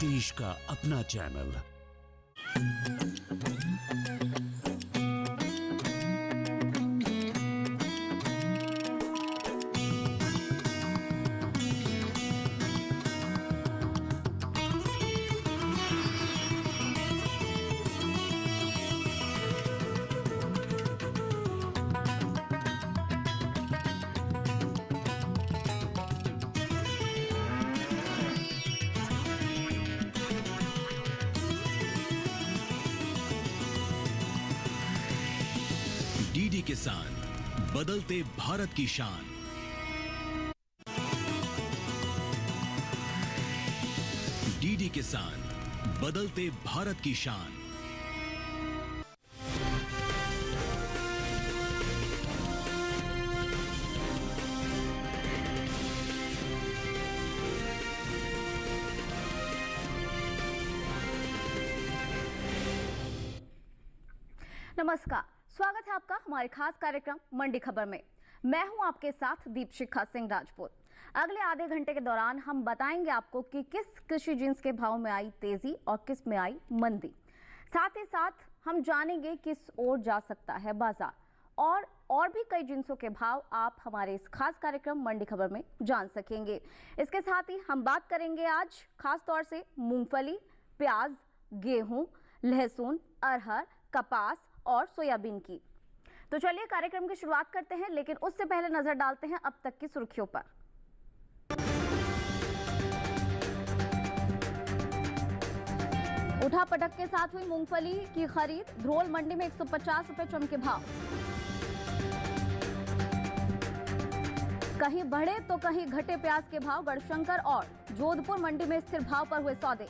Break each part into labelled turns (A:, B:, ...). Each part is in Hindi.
A: देश का अपना चैनल।
B: डीडी किसान, बदलते भारत की शान। डीडी किसान, बदलते भारत की शान।
C: नमस्कार, स्वागत है आपका हमारे खास कार्यक्रम मंडी खबर में। मैं हूं आपके साथ दीपशिखा सिंह राजपूत। अगले आधे घंटे के दौरान हम बताएंगे आपको कि किस कृषि जिन्स के भाव में आई तेजी और किस में आई मंदी। साथ ही साथ हम जानेंगे किस ओर जा सकता है बाजार और भी कई जिन्सों के भाव आप हमारे इस खास कार्यक्रम मंडी खबर में जान सकेंगे। इसके साथ ही हम बात करेंगे आज खास तौर से मूंगफली, प्याज, गेहूं, लहसुन, अरहर, कपास और सोयाबीन की। तो चलिए कार्यक्रम की शुरुआत करते हैं, लेकिन उससे पहले नजर डालते हैं अब तक की सुर्खियों पर। उठापटक के साथ हुई मूंगफली की खरीद, ध्रोल मंडी में 150 रुपए चमके भाव। कहीं बढ़े तो कहीं घटे प्याज के भाव। गढ़शंकर और जोधपुर मंडी में स्थिर भाव पर हुए सौदे।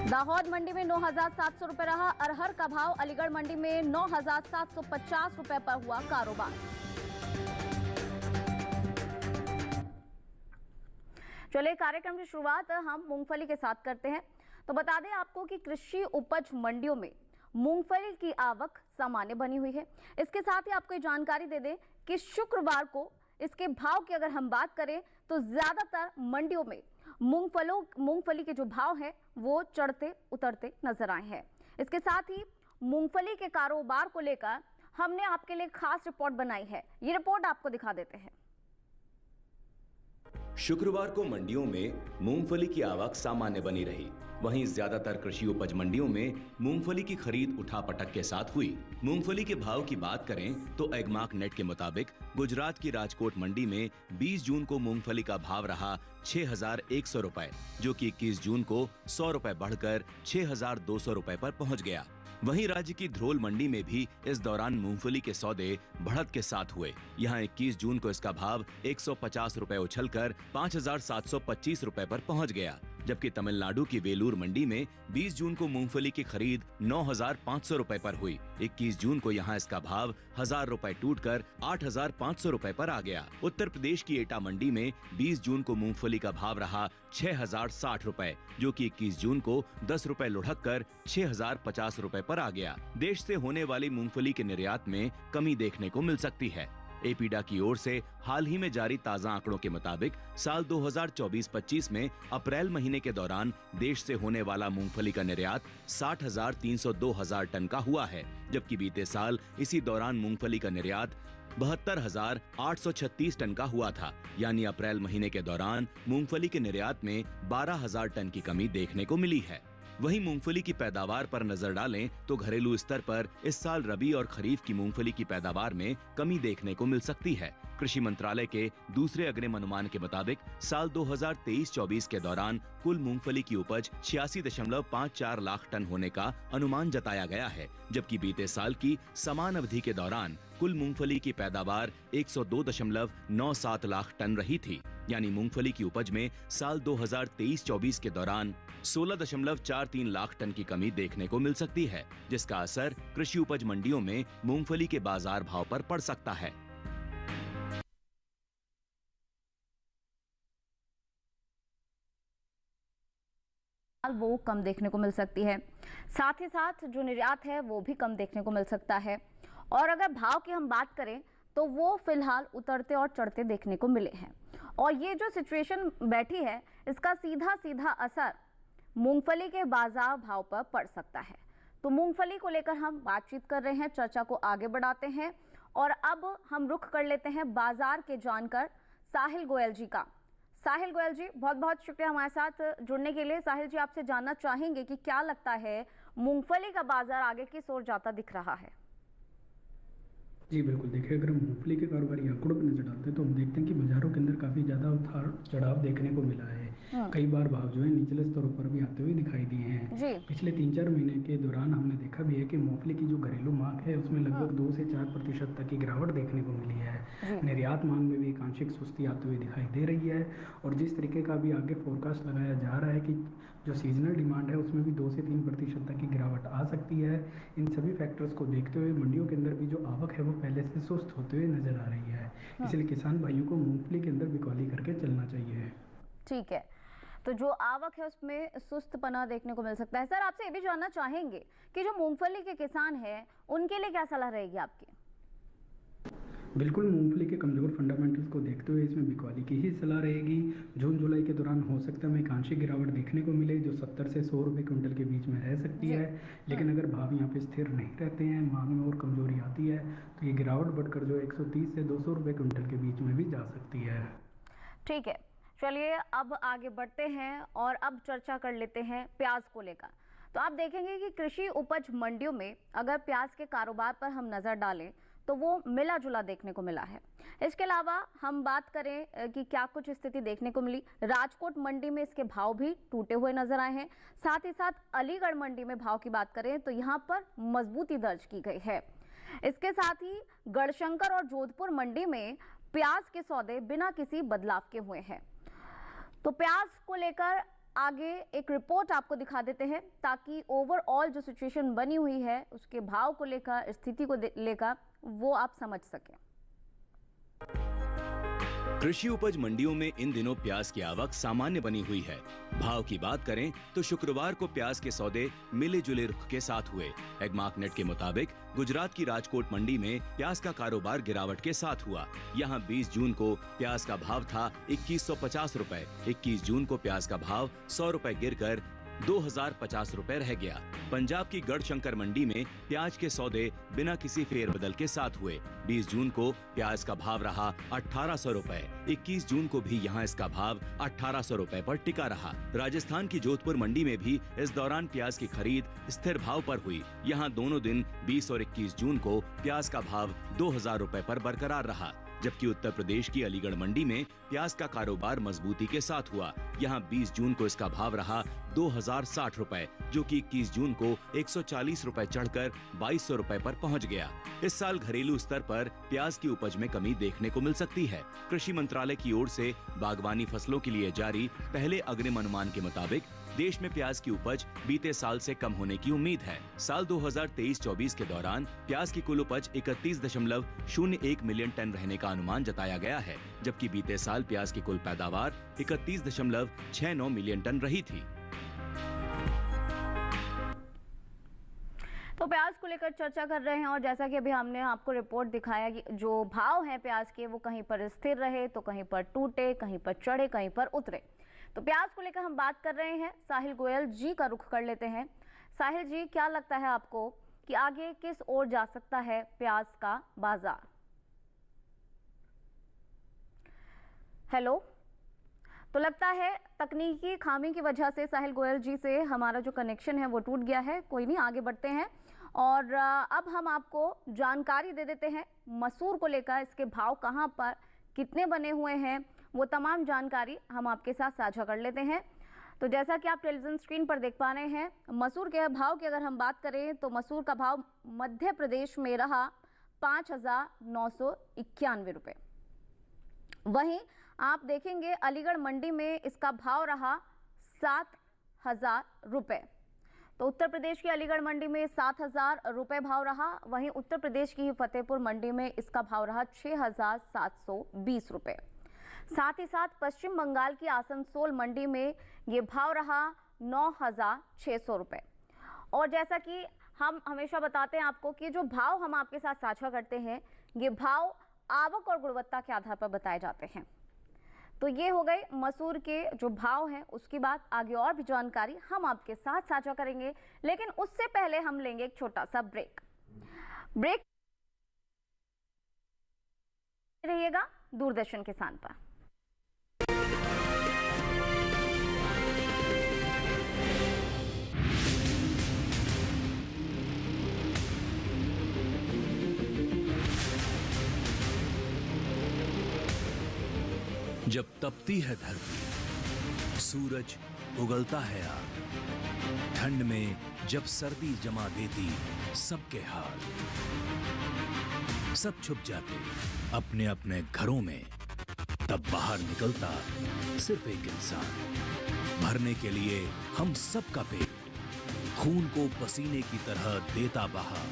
C: दाहोद मंडी में 9,700 रुपए रहा अरहर का भाव। अलीगढ़ मंडी में 9,750 रुपए पर हुआ कारोबार। चलिए कार्यक्रम की शुरुआत हम मूंगफली के साथ करते हैं। तो बता दें आपको कि कृषि उपज मंडियों में मूंगफली की आवक सामान्य बनी हुई है। इसके साथ ही आपको ये जानकारी दे दें कि शुक्रवार को इसके भाव की अगर हम बात करें तो ज्यादातर मंडियों में मूंगफली के जो भाव हैं वो चढ़ते उतरते नजर आए हैं। इसके साथ ही मूंगफली के कारोबार को लेकर हमने आपके लिए खास रिपोर्ट बनाई है। ये रिपोर्ट आपको दिखा देते हैं।
D: शुक्रवार को मंडियों में मूंगफली की आवक सामान्य बनी रही। वहीं ज्यादातर कृषि उपज मंडियों में मूंगफली की खरीद उठापटक के साथ हुई। मूंगफली के भाव की बात करें तो एगमार्क नेट के मुताबिक गुजरात की राजकोट मंडी में 20 जून को मूंगफली का भाव रहा 6,100 रुपए, जो कि 21 जून को 100 रुपए बढ़कर 6,200 रुपए पर पहुंच गया। वहीं राज्य की ध्रोल मंडी में भी इस दौरान मूंगफली के सौदे बढ़त के साथ हुए। यहां 21 जून को इसका भाव 150 रुपए उछलकर 5,725 रुपए पर पहुंच गया, जबकि तमिलनाडु की वेलूर मंडी में 20 जून को मूंगफली की खरीद 9,500 रुपए पर हुई। 21 जून को यहां इसका भाव 1,000 रुपए टूटकर 8,500 रुपए पर आ गया। उत्तर प्रदेश की एटा मंडी में 20 जून को मूंगफली का भाव रहा 6,060 रुपए, जो कि 21 जून को 10 रुपए लुढ़क कर 6,050 रुपए पर आ गया। देश से होने वाली मूंगफली के निर्यात में कमी देखने को मिल सकती है। एपीडा की ओर से हाल ही में जारी ताजा आंकड़ों के मुताबिक साल 2024-25 में अप्रैल महीने के दौरान देश से होने वाला मूंगफली का निर्यात 60,302 टन का हुआ है, जबकि बीते साल इसी दौरान मूंगफली का निर्यात 72,836 टन का हुआ था। यानी अप्रैल महीने के दौरान मूंगफली के निर्यात में 12,000 टन की कमी देखने को मिली है। वहीं मूंगफली की पैदावार पर नजर डालें तो घरेलू स्तर पर इस साल रबी और खरीफ की मूंगफली की पैदावार में कमी देखने को मिल सकती है। कृषि मंत्रालय के दूसरे अग्रिम अनुमान के मुताबिक साल 2023-24 के दौरान कुल मूंगफली की उपज 86.54 लाख टन होने का अनुमान जताया गया है, जबकि बीते साल की समान अवधि के दौरान कुल मूंगफली की पैदावार 102.97 लाख टन रही थी। यानी मूंगफली की उपज में साल 2023-24 के दौरान 16.43 लाख टन की कमी देखने को मिल सकती है, जिसका असर कृषि उपज मंडियों में मूंगफली के बाजार भाव पर पड़ सकता है।
C: वो कम देखने को मिल सकती है। साथ ही साथ जो निर्यात है वो भी कम देखने को मिल सकता है। और अगर भाव की हम बात करें तो वो फिलहाल उतरते और चढ़ते देखने को मिले हैं। और ये जो सिचुएशन बैठी है इसका सीधा सीधा असर मूंगफली के बाजार भाव पर पड़ सकता है। तो मूंगफली को लेकर हम बातचीत कर रहे हैं, चर्चा को आगे बढ़ाते हैं और अब हम रुख कर लेते हैं बाजार के जानकार साहिल गोयल जी का। साहिल गोयल जी, बहुत बहुत शुक्रिया हमारे साथ जुड़ने के लिए। साहिल जी, आपसे जानना चाहेंगे कि क्या लगता है मूंगफली का बाजार आगे किस ओर जाता दिख रहा है?
E: जी बिल्कुल, देखिए अगर हम मूंगफली के कारोबारी आंकड़ों पर नजर डालते हैं तो हम देखते हैं कि बाजारों के अंदर काफ़ी ज़्यादा उतार चढ़ाव देखने को मिला है। कई बार भाव जो है निचले स्तरों पर भी आते हुए दिखाई दिए हैं। पिछले 3-4 महीने के दौरान हमने देखा भी है कि मूंगफली की जो घरेलू मांग है उसमें लगभग 2 से 4% तक की गिरावट देखने को मिली है। निर्यात मांग में भी एक आंशिक सुस्ती आती हुई दिखाई दे रही है और जिस तरीके का भी आगे फोरकास्ट लगाया जा रहा है कि जो सीजनल डिमांड है उसमें भी 2 से 3% तक की गिरावट आ सकती है। इन सभी फैक्टर्स को देखते हुए मंडियों के अंदर भी जो आवक है वो पहले से सुस्त होते हुए नजर आ रही है। इसलिए किसान भाइयों को मूंगफली के अंदर बिकौली करके चलना चाहिए।
C: ठीक है, तो जो आवक है उसमें सुस्तपना देखने को मिल सकता है। सर, आपसे ये भी जानना चाहेंगे कि जो मूंगफली के किसान हैं उनके लिए क्या सलाह रहेगी आपकी?
E: बिल्कुल, मूंगफली के कमज़ोर फंडामेंटल्स को देखते हुए इसमें बिकौली की ही सलाह रहेगी। जून जुलाई के दौरान हो सकता है हमें एक आंशिक गिरावट देखने को मिले जो 70 से 100 रुपये क्विंटल के बीच में रह सकती है। लेकिन अगर भाव यहाँ पे स्थिर नहीं रहते हैं, मांग में और कमजोरी आती है तो ये गिरावट बढ़कर जो 130 से 200 रुपये क्विंटल के बीच में भी जा सकती है।
C: ठीक है, चलिए अब आगे बढ़ते हैं और अब चर्चा कर लेते हैं प्याज को लेकर। तो आप देखेंगे कि कृषि उपज मंडियों में अगर प्याज के कारोबार पर हम नज़र डालें तो वो मिला जुला देखने को मिला है। इसके अलावा हम बात करें कि क्या कुछ स्थिति देखने को मिली, राजकोट मंडी में इसके भाव भी टूटे हुए नजर आए हैं। साथ ही साथ अलीगढ़ मंडी में भाव की बात करें तो यहाँ पर मजबूती दर्ज की गई है। इसके साथ ही गढ़शंकर और जोधपुर मंडी में प्याज के सौदे बिना किसी बदलाव के हुए हैं। तो प्याज को लेकर आगे एक रिपोर्ट आपको दिखा देते हैं ताकि ओवरऑल जो सिचुएशन बनी हुई है उसके भाव को लेकर, स्थिति को लेकर वो आप समझ सकें।
D: कृषि उपज मंडियों में इन दिनों प्याज की आवक सामान्य बनी हुई है। भाव की बात करें तो शुक्रवार को प्याज के सौदे मिले जुले रुख के साथ हुए। एगमार्कनेट के मुताबिक गुजरात की राजकोट मंडी में प्याज का कारोबार गिरावट के साथ हुआ। यहां 20 जून को प्याज का भाव था 2150 रुपए। 21 जून को प्याज का भाव 100 रुपए गिरकर 2050 रुपए रह गया। पंजाब की गढ़शंकर मंडी में प्याज के सौदे बिना किसी फेरबदल के साथ हुए। 20 जून को प्याज का भाव रहा 1800 रुपए। 21 जून को भी यहां इसका भाव 1800 रुपए पर टिका रहा। राजस्थान की जोधपुर मंडी में भी इस दौरान प्याज की खरीद स्थिर भाव पर हुई। यहां दोनों दिन 20 और 21 जून को प्याज का भाव 2000 रुपए पर बरकरार रहा। जबकि उत्तर प्रदेश की अलीगढ़ मंडी में प्याज का कारोबार मजबूती के साथ हुआ। यहां 20 जून को इसका भाव रहा 2060 रुपए, जो कि 21 जून को 140 रुपए चढ़कर 2200 रुपए पर पहुंच गया। इस साल घरेलू स्तर पर प्याज की उपज में कमी देखने को मिल सकती है। कृषि मंत्रालय की ओर से बागवानी फसलों के लिए जारी पहले अग्रिम अनुमान के मुताबिक देश में प्याज की उपज बीते साल से कम होने की उम्मीद है। साल 2023-24 के दौरान प्याज की कुल उपज 31.01 मिलियन टन रहने का अनुमान जताया गया है, जबकि बीते साल प्याज की कुल पैदावार 31.69 मिलियन टन रही थी।
C: तो प्याज को लेकर चर्चा कर रहे हैं और जैसा कि अभी हमने आपको रिपोर्ट दिखाया कि जो भाव है प्याज के वो कहीं पर स्थिर रहे तो कहीं पर टूटे, कहीं पर चढ़े, कहीं पर उतरे। तो प्याज को लेकर हम बात कर रहे हैं, साहिल गोयल जी का रुख कर लेते हैं। साहिल जी, क्या लगता है आपको कि आगे किस ओर जा सकता है प्याज का बाजार? हेलो, तो लगता है तकनीकी खामी की वजह से साहिल गोयल जी से हमारा जो कनेक्शन है वो टूट गया है। कोई नहीं, आगे बढ़ते हैं और अब हम आपको जानकारी दे देते हैं मसूर को लेकर। इसके भाव कहां पर कितने बने हुए हैं वो तमाम जानकारी हम आपके साथ साझा कर लेते हैं। तो जैसा कि आप टेलीविजन स्क्रीन पर देख पा रहे हैं, मसूर के भाव की अगर हम बात करें तो मसूर का भाव मध्य प्रदेश में रहा 5991 रुपये। वहीं आप देखेंगे अलीगढ़ मंडी में इसका भाव रहा 7000 रुपये। तो उत्तर प्रदेश की अलीगढ़ मंडी में 7000 रुपये भाव रहा। वहीं उत्तर प्रदेश की फतेहपुर मंडी में इसका भाव रहा 6720 रुपये। साथ ही साथ पश्चिम बंगाल की आसनसोल मंडी में ये भाव रहा 9600 रुपये। और जैसा कि हम हमेशा बताते हैं आपको कि जो भाव हम आपके साथ साझा करते हैं ये भाव आवक और गुणवत्ता के आधार पर बताए जाते हैं। तो ये हो गई मसूर के जो भाव हैं उसकी बात। आगे और भी जानकारी हम आपके साथ साझा करेंगे, लेकिन उससे पहले हम लेंगे एक छोटा सा ब्रेक। रहिएगा दूरदर्शन किसान पर।
B: जब तपती है धरती, सूरज उगलता है आग, ठंड में जब सर्दी जमा देती सबके हाल, सब छुप जाते अपने अपने घरों में, तब बाहर निकलता सिर्फ एक इंसान, भरने के लिए हम सबका पेट, खून को पसीने की तरह देता बहा,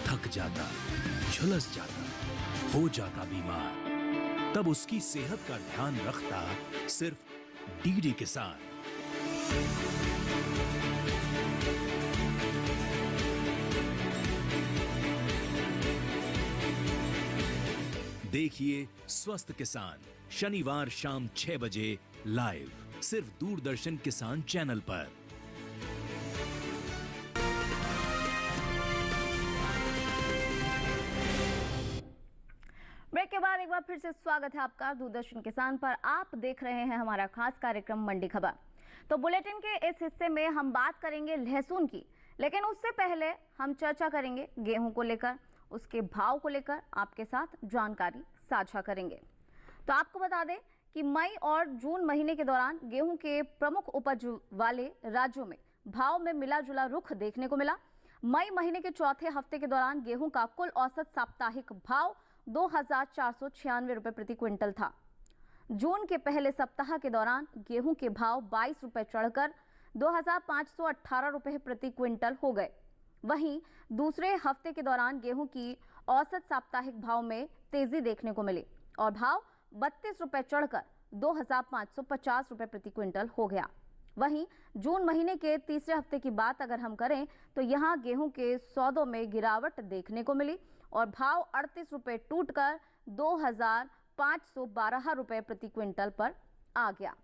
B: थक जाता, झुलस जाता, हो जाता बीमार, तब उसकी सेहत का ध्यान रखता सिर्फ डीडी किसान। देखिए स्वस्थ किसान शनिवार शाम 6 बजे लाइव सिर्फ दूरदर्शन किसान चैनल पर।
C: ब्रेक के बाद एक बार फिर से स्वागत है आपका दूरदर्शन किसान पर। आप देख रहे हैं हमारा खास कार्यक्रम मंडी खबर। तो बुलेटिन के इस हिस्से में हम बात करेंगे लहसुन की, लेकिन उससे पहले हम चर्चा करेंगे गेहूं को लेकर, उसके भाव को लेकर आपके साथ जानकारी साझा करेंगे। तो आपको बता दें कि मई और जून महीने के दौरान गेहूं के प्रमुख उपज वाले राज्यों में भाव में मिला जुला रुख देखने को मिला। मई महीने के चौथे हफ्ते के दौरान गेहूं का कुल औसत साप्ताहिक भाव 2,496 रुपए प्रति क्विंटल था। जून के पहले सप्ताह के दौरान गेहूं के भाव 22 रुपए चढ़कर 2,518 रुपए प्रति क्विंटल हो गए। वहीं दूसरे हफ्ते के दौरान गेहूं की औसत साप्ताहिक भाव में तेजी देखने को मिली और भाव 32 रुपए चढ़कर 2,550 रुपए प्रति क्विंटल हो गया। वहीं जून महीने के तीसरे हफ्ते की बात अगर हम करें तो यहां गेहूं के सौदों में गिरावट देखने को मिली और भाव 38 रुपए टूटकर 2,512 रुपए प्रति क्विंटल पर आ गया।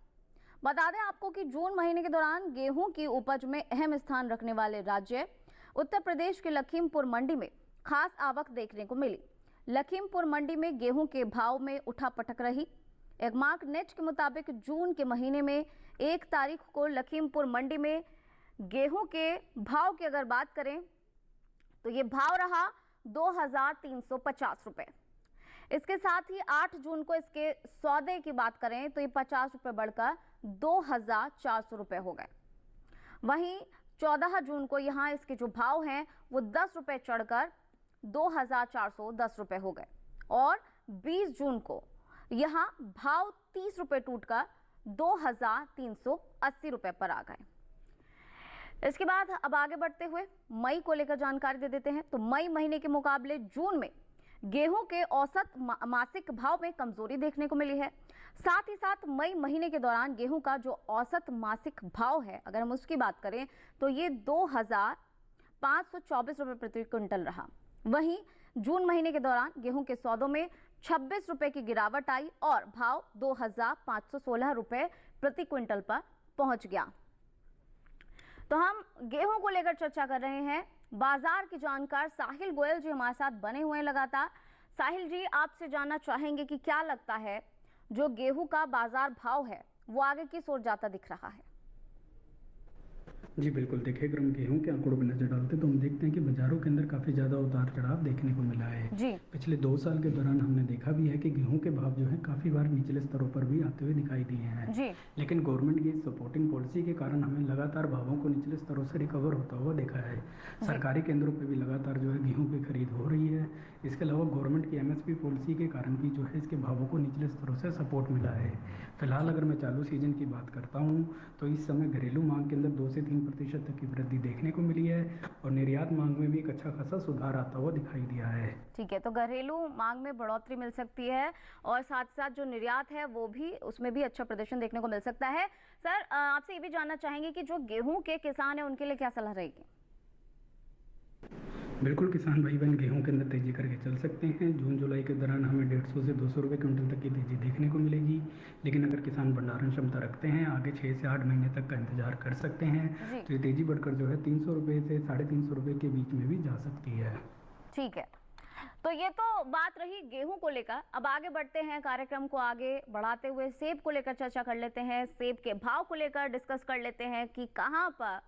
C: बता दें आपको कि जून महीने के दौरान गेहूं की उपज में अहम स्थान रखने वाले राज्य उत्तर प्रदेश के लखीमपुर मंडी में खास आवक देखने को मिली। लखीमपुर मंडी में गेहूं के भाव में उठापटक रही। एगमार्क नेट के मुताबिक जून के महीने में 1 तारीख को लखीमपुर मंडी में गेहूं के भाव की अगर बात करें तो ये भाव रहा 2,350 रुपए। इसके साथ ही 8 जून को इसके सौदे की बात करें तो ये 50 रुपए बढ़कर 2,400 रुपए हो गए। वहीं 14 जून को यहाँ इसके जो भाव हैं वो 10 रुपए चढ़कर 2,410 रुपए हो गए और 20 जून को यहाँ भाव 30 रुपए टूटकर 2,380 रुपए पर आ गए। इसके बाद अब आगे बढ़ते हुए मई को लेकर जानकारी दे देते हैं। तो मई महीने के मुकाबले जून में गेहूं के औसत मासिक भाव में कमजोरी देखने को मिली है। साथ ही साथ मई महीने के दौरान गेहूं का जो औसत मासिक भाव है अगर हम उसकी बात करें तो ये 2,524 रुपए प्रति क्विंटल रहा। वहीं जून महीने के दौरान गेहूं के सौदों में 26 रुपए की गिरावट आई और भाव 2,516 रुपए प्रति क्विंटल पर पहुंच गया। तो हम गेहूं को लेकर चर्चा कर रहे हैं। बाजार की जानकार साहिल गोयल जी हमारे साथ बने हुए हैं लगातार। साहिल जी, आपसे जानना चाहेंगे कि क्या लगता है जो गेहूं का बाजार भाव है वो आगे किस ओर जाता दिख रहा है?
E: जी बिल्कुल, देखिए अगर हम गेहूं के आंकड़ों पर नजर डालते तो हम देखते हैं कि बाजारों के अंदर काफ़ी ज़्यादा उतार चढ़ाव देखने को मिला है।
C: जी।
E: पिछले 2 साल के दौरान हमने देखा भी है कि गेहूं के भाव जो है काफ़ी बार निचले स्तरों पर भी आते हुए दिखाई दिए हैं।
C: जी।
E: लेकिन गवर्नमेंट की सपोर्टिंग पॉलिसी के कारण हमें लगातार भावों को निचले स्तरों से रिकवर होता हुआ देखा है। सरकारी केंद्रों पर भी लगातार जो है गेहूँ की खरीद हो रही है। इसके अलावा गवर्नमेंट की MSP पॉलिसी के कारण भी जो है इसके भावों को निचले स्तरों से सपोर्ट मिला है। फिलहाल अगर मैं चालू सीजन की बात करता हूँ तो इस समय घरेलू मांग के अंदर 2 से 3% तक की वृद्धि देखने को मिली है और निर्यात मांग में भी एक अच्छा खासा सुधार आता हुआ दिखाई दिया है।
C: ठीक है, तो घरेलू मांग में बढ़ोतरी मिल सकती है और साथ साथ जो निर्यात है वो भी उसमें भी अच्छा प्रदर्शन देखने को मिल सकता है। सर, आपसे ये भी जानना चाहेंगे कि जो गेहूं के किसान हैं उनके लिए क्या सलाह रहेगी?
E: बिल्कुल किसान भाई बहन गेहूं के अंदर तेजी करके चल सकते हैं। जून जुलाई के दौरान हमें 150 से 200 रुपये क्विंटल तक की तेजी देखने को मिलेगी। लेकिन अगर किसान भंडारण क्षमता रखते हैं, आगे 6 से 8 महीने तक का इंतजार कर सकते हैं, तो ये तेजी बढ़कर जो है 300 रुपये से 350 रुपये के बीच में भी जा सकती है।
C: ठीक है, तो ये तो बात रही गेहूं को लेकर। अब आगे बढ़ते हैं, कार्यक्रम को आगे बढ़ाते हुए सेब को लेकर चर्चा कर लेते हैं। सेब के भाव को लेकर डिस्कस कर लेते हैं कि कहां पर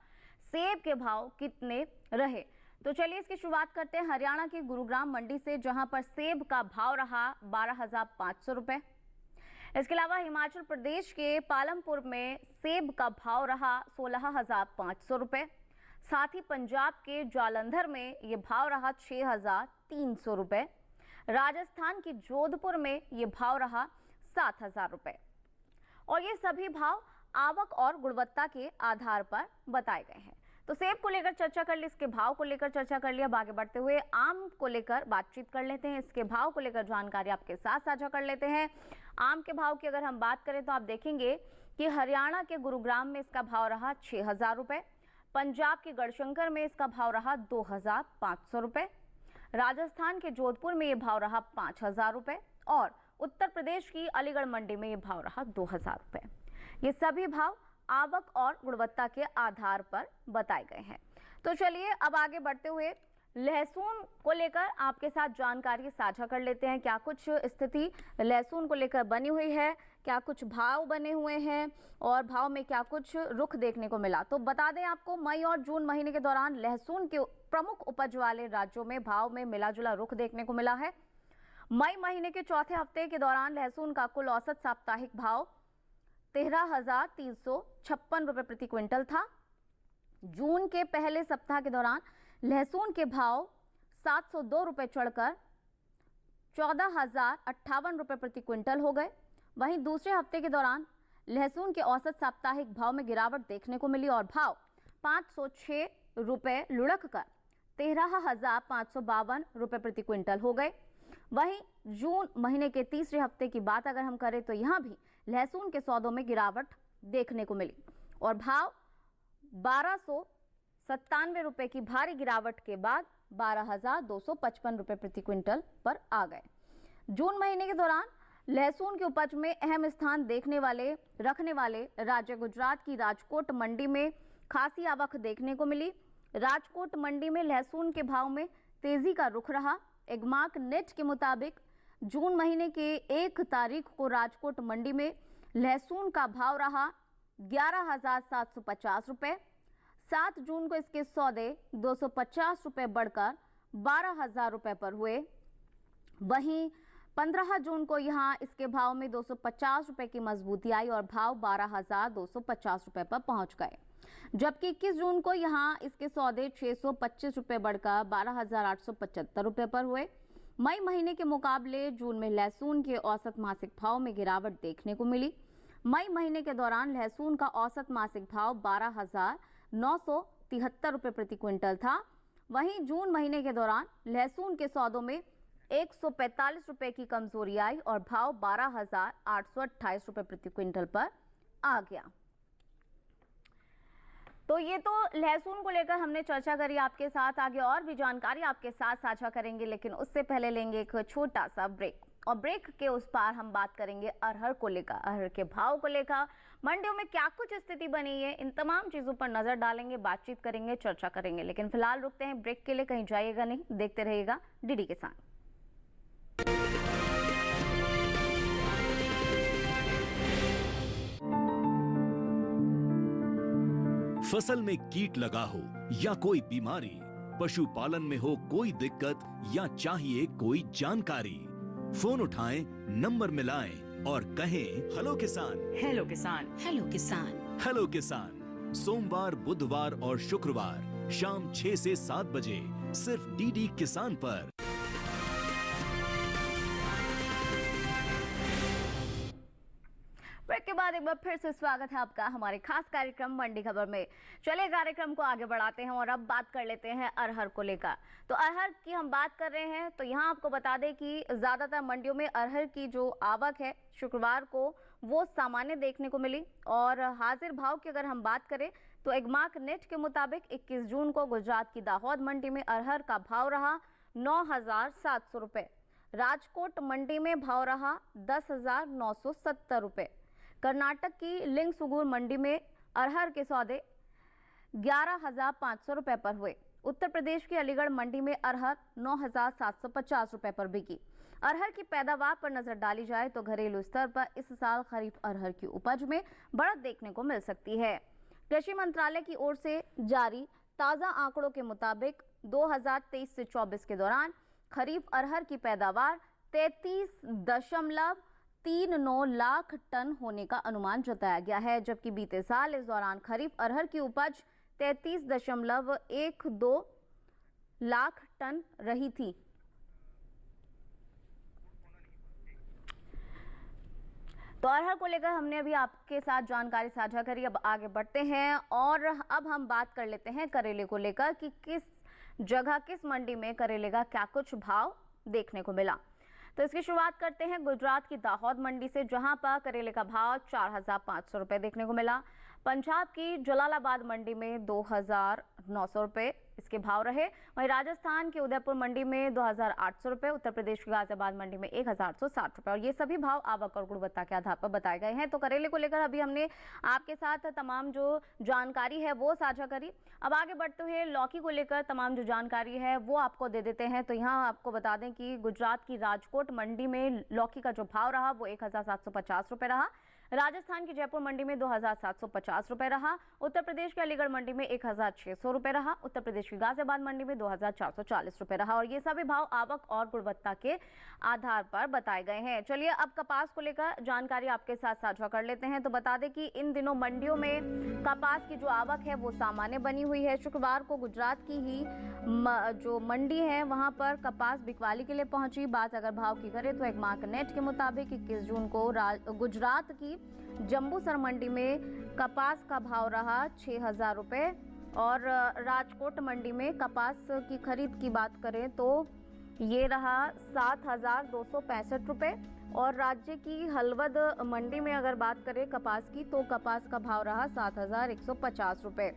C: सेब के भाव कितने रहे। तो चलिए इसकी शुरुआत करते हैं हरियाणा की गुरुग्राम मंडी से, जहां पर सेब का भाव रहा 12,500 रुपए। इसके अलावा हिमाचल प्रदेश के पालमपुर में सेब का भाव रहा 16,500 रुपए। साथ ही पंजाब के जालंधर में ये भाव रहा 6,300 रुपए। राजस्थान की जोधपुर में ये भाव रहा 7,000 रुपए। और ये सभी भाव आवक और गुणवत्ता के आधार पर बताए गए हैं। तो सेब को लेकर चर्चा कर ली, इसके भाव को लेकर चर्चा कर लिया। अब आगे बढ़ते हुए आम को लेकर बातचीत कर लेते हैं। इसके भाव को लेकर जानकारी आपके साथ साझा कर लेते हैं। आम के भाव की अगर हम बात करें तो आप देखेंगे कि हरियाणा के गुरुग्राम में इसका भाव रहा 6,000 रुपए। पंजाब के गढ़शंकर में इसका भाव रहा 2,500 रुपए। राजस्थान के जोधपुर में ये भाव रहा 5,000 रुपए और उत्तर प्रदेश की अलीगढ़ मंडी में ये भाव रहा 2,000 रुपए। ये सभी भाव आवक और गुणवत्ता के आधार पर बताए गए हैं। तो चलिए अब आगे बढ़ते हुए लहसुन को लेकर आपके साथ जानकारी साझा कर लेते हैं। क्या कुछ स्थिति लहसुन को लेकर बनी हुई है, क्या कुछ भाव बने हुए हैं और भाव में क्या कुछ रुख देखने को मिला। तो बता दें आपको, मई और जून महीने के दौरान लहसुन के प्रमुख उपज वाले राज्यों में भाव में मिला जुला रुख देखने को मिला है। मई महीने के चौथे हफ्ते के दौरान लहसुन का कुल औसत साप्ताहिक भाव 13,356 रुपए प्रति क्विंटल था। जून के पहले सप्ताह के दौरान लहसुन के भाव 702 रुपए चढ़कर 14,058 रुपए प्रति क्विंटल हो गए। वहीं दूसरे हफ्ते के दौरान लहसुन के औसत साप्ताहिक भाव में गिरावट देखने को मिली और भाव 506 रुपए लुढ़क कर 13,552 रुपए प्रति क्विंटल हो गए। वहीं जून महीने के तीसरे हफ्ते की बात अगर हम करें तो यहां भी लहसुन के सौदों में गिरावट देखने को मिली और भाव 1,297 रुपए की भारी गिरावट के बाद 12,255 रुपए प्रति क्विंटल पर आ गए। जून महीने के दौरान लहसुन की उपज में अहम स्थान रखने वाले राज्य गुजरात की राजकोट मंडी में खासी आवक देखने को मिली। राजकोट मंडी में लहसुन के भाव में तेजी का रुख रहा। एगमार्क नेट के मुताबिक जून महीने के 1 तारीख को राजकोट मंडी में लहसुन का भाव रहा 11,750 रुपए। 7 जून को इसके सौदे 250 रुपए बढ़कर 12,000 रुपए पर हुए। वहीं 15 जून को यहां इसके भाव में 250 रुपए की मजबूती आई और भाव 12,250 रुपए पर पहुंच गए। जबकि 21 जून को यहां इसके सौदे 625 रुपए बढ़कर 12,875 रुपए पर हुए। मई महीने के मुकाबले जून में लहसुन के औसत मासिक भाव में गिरावट देखने को मिली। मई महीने के दौरान लहसुन का औसत मासिक भाव 12,973 रुपए प्रति क्विंटल था। वहीं जून महीने के दौरान लहसुन के सौदों में 145 रुपए की कमजोरी आई और भाव 12,828 रुपए प्रति क्विंटल पर आ गया। तो ये तो लहसुन को लेकर हमने चर्चा करी आपके साथ। आगे और भी जानकारी आपके साथ साझा करेंगे, लेकिन उससे पहले लेंगे एक छोटा सा ब्रेक और ब्रेक के उस पार हम बात करेंगे अरहर को लेकर, अरहर के भाव को लेकर, मंडियों में क्या कुछ स्थिति बनी है, इन तमाम चीजों पर नजर डालेंगे, बातचीत करेंगे, चर्चा करेंगे। लेकिन फिलहाल रुकते हैं ब्रेक के लिए, कहीं जाइएगा नहीं, देखते रहिएगा डीडी किसान।
B: फसल में कीट लगा हो या कोई बीमारी, पशुपालन में हो कोई दिक्कत या चाहिए कोई जानकारी, फोन उठाएं, नंबर मिलाएं और कहें हेलो किसान।
F: हेलो किसान, हेलो किसान,
B: हेलो किसान। सोमवार, बुधवार और शुक्रवार शाम 6 से 7 बजे सिर्फ डीडी किसान पर।
C: ब्रेक के बाद एक बार फिर से स्वागत है आपका हमारे खास कार्यक्रम मंडी खबर में। चलिए कार्यक्रम को आगे बढ़ाते हैं और अब बात कर लेते हैं अरहर को लेकर। तो अरहर की हम बात कर रहे हैं तो यहाँ आपको बता दें कि ज़्यादातर मंडियों में अरहर की जो आवक है शुक्रवार को वो सामान्य देखने को मिली। और हाजिर भाव की अगर हम बात करें तो एगमार्क नेट के मुताबिक 21 जून को गुजरात की दाहोद मंडी में अरहर का भाव रहा 9,700 रुपये। राजकोट मंडी में भाव रहा 10,970 रुपये। कर्नाटक की लिंगसुगूर मंडी में अरहर के सौदे 11,500 रुपये पर हुए। उत्तर प्रदेश की अलीगढ़ मंडी में अरहर 9,750 रुपये पर बिकी। अरहर की पैदावार पर नजर डाली जाए तो घरेलू स्तर पर इस साल खरीफ अरहर की उपज में बढ़त देखने को मिल सकती है। कृषि मंत्रालय की ओर से जारी ताज़ा आंकड़ों के मुताबिक 2023 से 24 के दौरान खरीफ अरहर की पैदावार 33.39 लाख टन होने का अनुमान जताया गया है, जबकि बीते साल इस दौरान खरीफ अरहर की उपज 33.12 लाख टन रही थी। तो अरहर को लेकर हमने अभी आपके साथ जानकारी साझा करी। अब आगे बढ़ते हैं और अब हम बात कर लेते हैं करेले को लेकर कि किस जगह किस मंडी में करेले का क्या कुछ भाव देखने को मिला। तो इसकी शुरुआत करते हैं गुजरात की दाहोद मंडी से, जहां पर करेले का भाव 4,500 रुपये देखने को मिला। पंजाब की जलालाबाद मंडी में 2,900 रुपये इसके भाव रहे। वहीं राजस्थान की उदयपुर मंडी में 2,800 रुपये, उत्तर प्रदेश की गाजियाबाद मंडी में 1,860 रुपये। और ये सभी भाव आवक और गुणवत्ता के आधार पर बताए गए हैं। तो करेले को लेकर अभी हमने आपके साथ तमाम जो जानकारी है वो साझा करी। अब आगे बढ़ते हुए लौकी को लेकर तमाम जो जानकारी है वो आपको दे देते हैं। तो यहाँ आपको बता दें कि गुजरात की राजकोट मंडी में लौकी का जो भाव रहा वो 1,750 रुपये रहा। राजस्थान की जयपुर मंडी में 2,750 रुपये रहा। उत्तर प्रदेश के अलीगढ़ मंडी में 1,600 रुपये रहा। उत्तर प्रदेश की गाजियाबाद मंडी में 2,440 रुपये रहा। और ये सभी भाव आवक और गुणवत्ता के आधार पर बताए गए हैं। चलिए अब कपास को लेकर जानकारी आपके साथ साझा कर लेते हैं। तो बता दें कि इन दिनों मंडियों में कपास की जो आवक है वो सामान्य बनी हुई है। शुक्रवार को गुजरात की ही जो मंडी है वहां पर कपास बिकवाली के लिए पहुंची। बात अगर भाव की करें तो एगमार्क नेट के मुताबिक 21 जून को गुजरात की जम्बूसर मंडी में कपास का भाव रहा 6,000 रुपये। और राजकोट मंडी में कपास की खरीद की बात करें तो ये रहा 7,265 रुपये। और राज्य की हलवद मंडी में अगर बात करें कपास की तो कपास का भाव रहा 7,150 रुपये।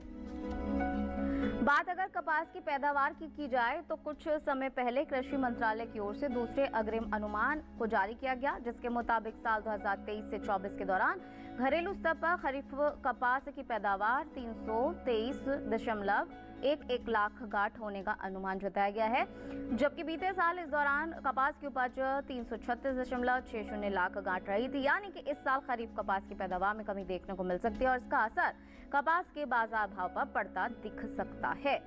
C: बात अगर कपास की पैदावार की जाए तो कुछ समय पहले कृषि मंत्रालय की ओर से दूसरे अग्रिम अनुमान को जारी किया गया, जिसके मुताबिक साल 2023 से 24 के दौरान घरेलू स्तर पर खरीफ कपास की पैदावार 323.11 लाख गांठ होने का अनुमान जताया गया है, जबकि बीते साल इस दौरान कपास की उपज 336.60 लाख गांठ रही थी। यानी कि इस साल खरीफ कपास की पैदावार में कमी देखने को मिल सकती है और इसका असर कपास के बाजार भाव पर पड़ता दिख सकता है।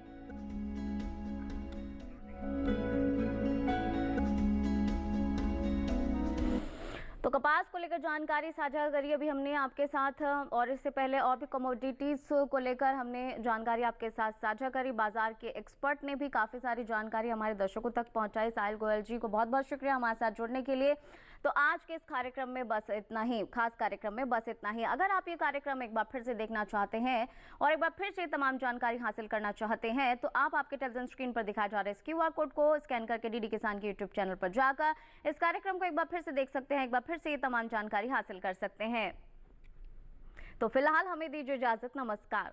C: तो कपास को लेकर जानकारी साझा करी अभी हमने आपके साथ, और इससे पहले और भी कमोडिटीज को लेकर हमने जानकारी आपके साथ साझा करी। बाजार के एक्सपर्ट ने भी काफ़ी सारी जानकारी हमारे दर्शकों तक पहुंचाई। साहिल गोयल जी को बहुत बहुत शुक्रिया हमारे साथ जुड़ने के लिए। तो आज के इस कार्यक्रम में बस इतना ही, खास कार्यक्रम में बस इतना ही। अगर आप ये कार्यक्रम एक बार फिर से देखना चाहते हैं और एक बार फिर से तमाम जानकारी हासिल करना चाहते हैं तो आप आपके टेलीविजन स्क्रीन पर दिखाए जा रहे इस QR कोड को स्कैन करके डीडी किसान के YouTube चैनल पर जाकर इस कार्यक्रम को एक बार फिर से देख सकते हैं, एक बार फिर से ये तमाम जानकारी हासिल कर सकते हैं। तो फिलहाल हमें दीजिए इजाजत, नमस्कार।